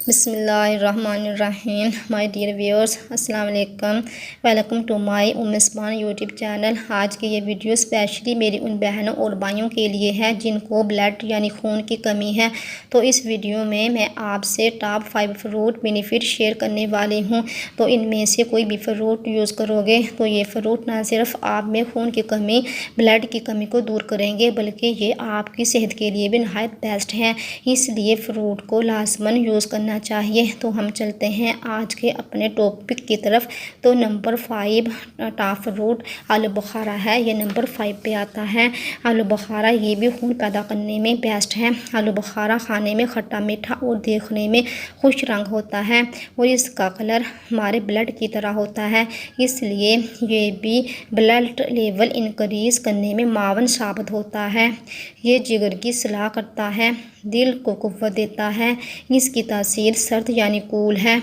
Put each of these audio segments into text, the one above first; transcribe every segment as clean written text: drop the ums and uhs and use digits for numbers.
बिस्मिल्लाहिर्रहमानिर्रहीम। My dear viewers, अस्सलाम वालेकुम। वेलकम टू माय उम्मस्पान यूट्यूब चैनल। आज की ये वीडियो स्पेशली मेरी उन बहनों और भाइयों के लिए है जिनको ब्लड यानी खून की कमी है। तो इस वीडियो में मैं आपसे टॉप 5 फ्रूट बेनिफिट शेयर करने वाली हूँ। तो इनमें से कोई भी फ्रूट यूज़ करोगे तो ये फ्रूट ना सिर्फ आप में खून की कमी, ब्लड की कमी को दूर करेंगे, बल्कि ये आपकी सेहत के लिए भी नहायत बेस्ट हैं। इसलिए फ्रूट को लाजमन यूज़ करना चाहिए। तो हम चलते हैं आज के अपने टॉपिक की तरफ। तो नंबर 5 टॉप फ्रूट आलू बुखारा है। ये नंबर 5 पे आता है। आलू बुखारा ये भी खून पैदा करने में बेस्ट है। आलू बुखारा खाने में खट्टा मीठा और देखने में खुश रंग होता है और इसका कलर हमारे ब्लड की तरह होता है, इसलिए ये भी ब्लड लेवल इंक्रीज करने में मावन साबित होता है। ये जिगर की सलाह करता है, दिल को कुव्वत देता है। इसकी तासीर सर्द यानी कूल है।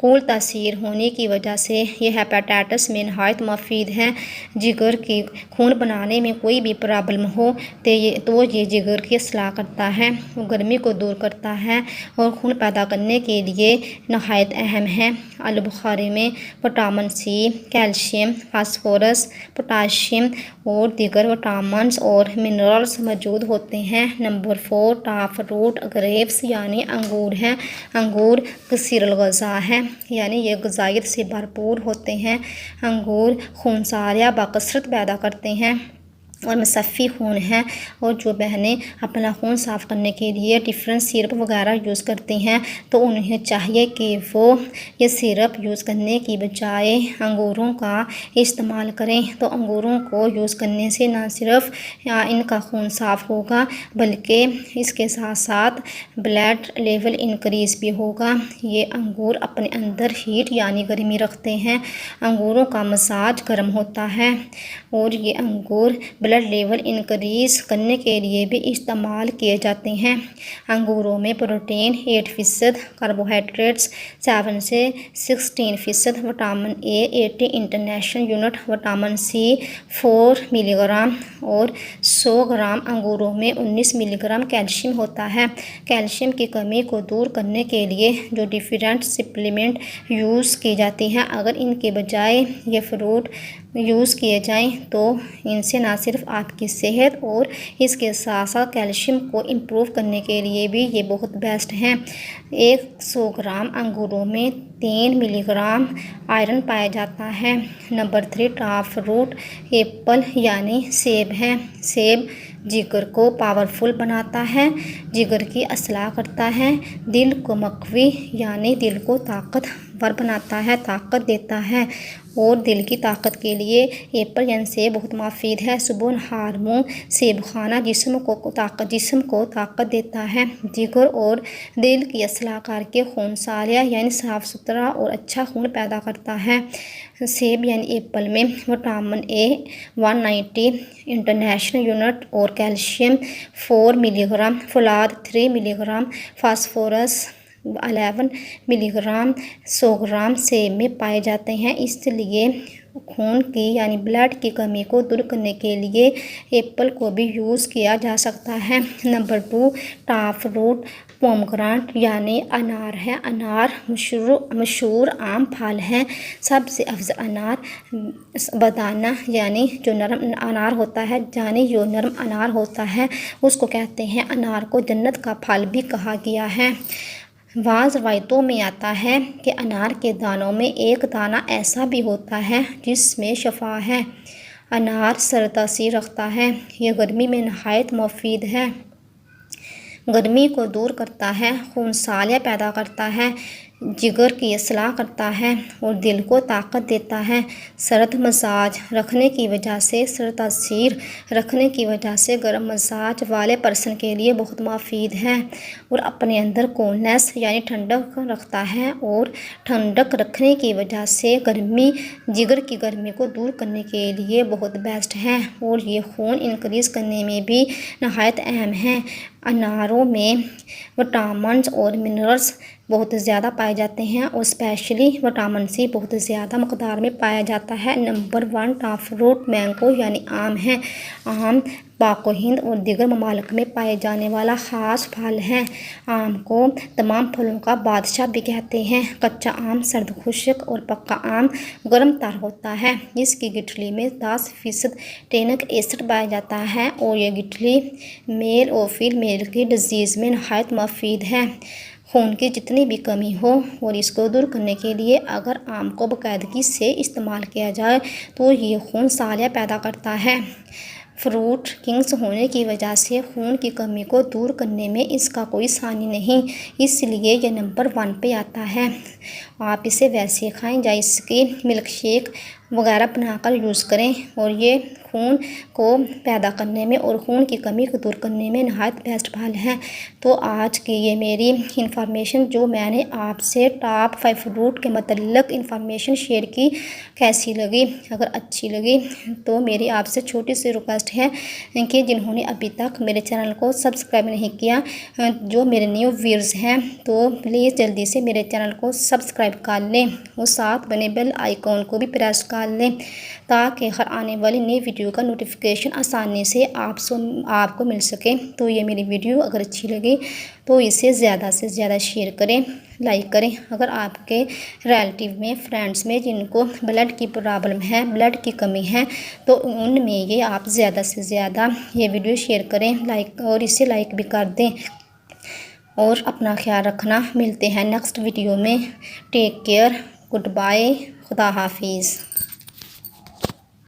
कूल तासीर होने की वजह से ये हेपेटाइटिस में नहायत मुफीद है। जिगर की खून बनाने में कोई भी प्रॉब्लम हो तो ये जिगर की असलाह करता है, गर्मी को दूर करता है और खून पैदा करने के लिए नहायत अहम है। आलू बुखारे में vitamin C, calcium, phosphorus, potassium और दीगर विटामिन और मिनरल्स मौजूद होते हैं। नंबर 4 टॉप फ्रूट ग्रेप्स यानी अंगूर है। अंगूर कसीरुल ग़िज़ा है, यानी ये ग़िज़ाइयत से भरपूर होते हैं। अंगूर खूनसारियाँ बकसरत पैदा करते हैं और मुसफ़्फ़ी खून है। और जो बहनें अपना खून साफ़ करने के लिए डिफरेंट सिरप वगैरह यूज़ करती हैं तो उन्हें चाहिए कि वो ये सिरप यूज़ करने की बजाय अंगूरों का इस्तेमाल करें। तो अंगूरों को यूज़ करने से ना सिर्फ इनका खून साफ़ होगा, बल्कि इसके साथ साथ ब्लड लेवल इंक्रीज़ भी होगा। ये अंगूर अपने अंदर हीट यानी गर्मी रखते हैं। अंगूरों का मसाज गर्म होता है और ये अंगूर ब्लड लेवल इंक्रीज़ करने के लिए भी इस्तेमाल किए जाते हैं। अंगूरों में प्रोटीन 8%, कार्बोहाइड्रेट्स 7 से 16%, vitamin A 80 international unit, vitamin C 4 milligram और 100 ग्राम अंगूरों में 19 मिलीग्राम कैल्शियम होता है। कैल्शियम की कमी को दूर करने के लिए जो डिफरेंट सप्लीमेंट यूज़ की जाती हैं, अगर इनके बजाय ये फ्रूट यूज़ किए जाएं तो इनसे ना सिर्फ आपकी सेहत और इसके साथ साथ कैल्शियम को इम्प्रूव करने के लिए भी ये बहुत बेस्ट हैं। 100 ग्राम अंगूरों में 3 मिलीग्राम आयरन पाया जाता है। नंबर 3 टॉप फ्रूट एप्पल यानी सेब है। सेब जिगर को पावरफुल बनाता है, जिगर की असलाह करता है, दिल को मकवी यानी दिल को ताकतवर बनाता है, ताकत देता है और दिल की ताकत के लिए एप्पल यानी सेब बहुत मुफीद है। सुबह नहार मुँह सेब खाना जिस्म को ताकत देता है, जिगर और दिल की असलाह करके खूनसारियाँ यानी साफ़ सुथरा और अच्छा खून पैदा करता है। सेब यानी एप्पल में विटामिन ए 190 इंटरनेशनल यूनिट और कैल्शियम 4 मिलीग्राम, फौलाद 3 मिलीग्राम, फास्फोरस 11 मिलीग्राम 100 ग्राम सेब में पाए जाते हैं। इसलिए खून की यानी ब्लड की कमी को दूर करने के लिए एप्पल को भी यूज़ किया जा सकता है। नंबर 2 टॉप फ्रूट पोमग्रेनेट यानी अनार है। अनार मशहूर आम फल है। सबसे अफजल अनार बदाना यानी जो नरम अनार होता है उसको कहते हैं। अनार को जन्नत का फल भी कहा गया है। बाज़ रवायतों में आता है कि अनार के दानों में एक दाना ऐसा भी होता है जिसमें शफा है। अनार सर तासीर रखता है। यह गर्मी में नहायत मुफीद है, गर्मी को दूर करता है, खूनसारियाँ पैदा करता है, जिगर की असलाह करता है और दिल को ताकत देता है। सर्द मसाज रखने की वजह से गर्म मसाज वाले पर्सन के लिए बहुत मुफीद है और अपने अंदर कूलनेस यानी ठंडक रखता है और ठंडक रखने की वजह से जिगर की गर्मी को दूर करने के लिए बहुत बेस्ट है और ये खून इंक्रीज़ करने में भी नहायत अहम है। अनारों में विटामिन और मिनरल्स बहुत ज़्यादा पाए जाते हैं और स्पेशली विटामिन सी बहुत ज़्यादा मकदार में पाया जाता है। नंबर 1 टॉप फ्रूट मैंगो यानी आम है। आम पाक हिंद और दीगर ममालिक में पाए जाने वाला ख़ास फल है। आम को तमाम फलों का बादशाह भी कहते हैं। कच्चा आम सर्द खुश्क और पक्का आम गर्म तर होता है। इसकी गिठली में 10% टेनिक एसिड पाया जाता है और यह गिठली मेल और फीमेल की डिजीज़ में नहायत मुफीद है। खून की जितनी भी कमी हो और इसको दूर करने के लिए अगर आम को बाकायदगी से इस्तेमाल किया जाए तो ये खून सालिया पैदा करता है। फ्रूट किंग्स होने की वजह से खून की कमी को दूर करने में इसका कोई सानी नहीं, इसलिए यह नंबर 1 पे आता है। आप इसे वैसे खाएं या इसकी मिल्क शेक वगैरह बनाकर यूज़ करें और ये खून को पैदा करने में और खून की कमी को दूर करने में नहायत बेस्ट फल है। तो आज की ये मेरी इन्फॉर्मेशन जो मैंने आपसे टॉप 5 फ्रूट के मतलब इन्फॉर्मेशन शेयर की कैसी लगी? अगर अच्छी लगी तो मेरी आपसे छोटी सी रिक्वेस्ट है कि जिन्होंने अभी तक मेरे चैनल को सब्सक्राइब नहीं किया, जो मेरे न्यू व्यूअर्स हैं, तो प्लीज़ जल्दी से मेरे चैनल को सब्सक्राइब कर लें और साथ बने बेल आइकॉन को भी प्रेस कर लें ताकि हर आने वाली नई वीडियो का नोटिफिकेशन आसानी से आपको मिल सके। तो ये मेरी वीडियो अगर अच्छी लगी तो इसे ज़्यादा से ज़्यादा शेयर करें, लाइक करें। अगर आपके रिलेटिव में, फ्रेंड्स में जिनको ब्लड की प्रॉब्लम है, ब्लड की कमी है, तो उनमें ये आप ज़्यादा से ज़्यादा ये वीडियो शेयर करें, लाइक और इसे लाइक भी कर दें। और अपना ख्याल रखना। मिलते हैं नेक्स्ट वीडियो में। टेक केयर, गुड बाय, खुदा हाफिज़।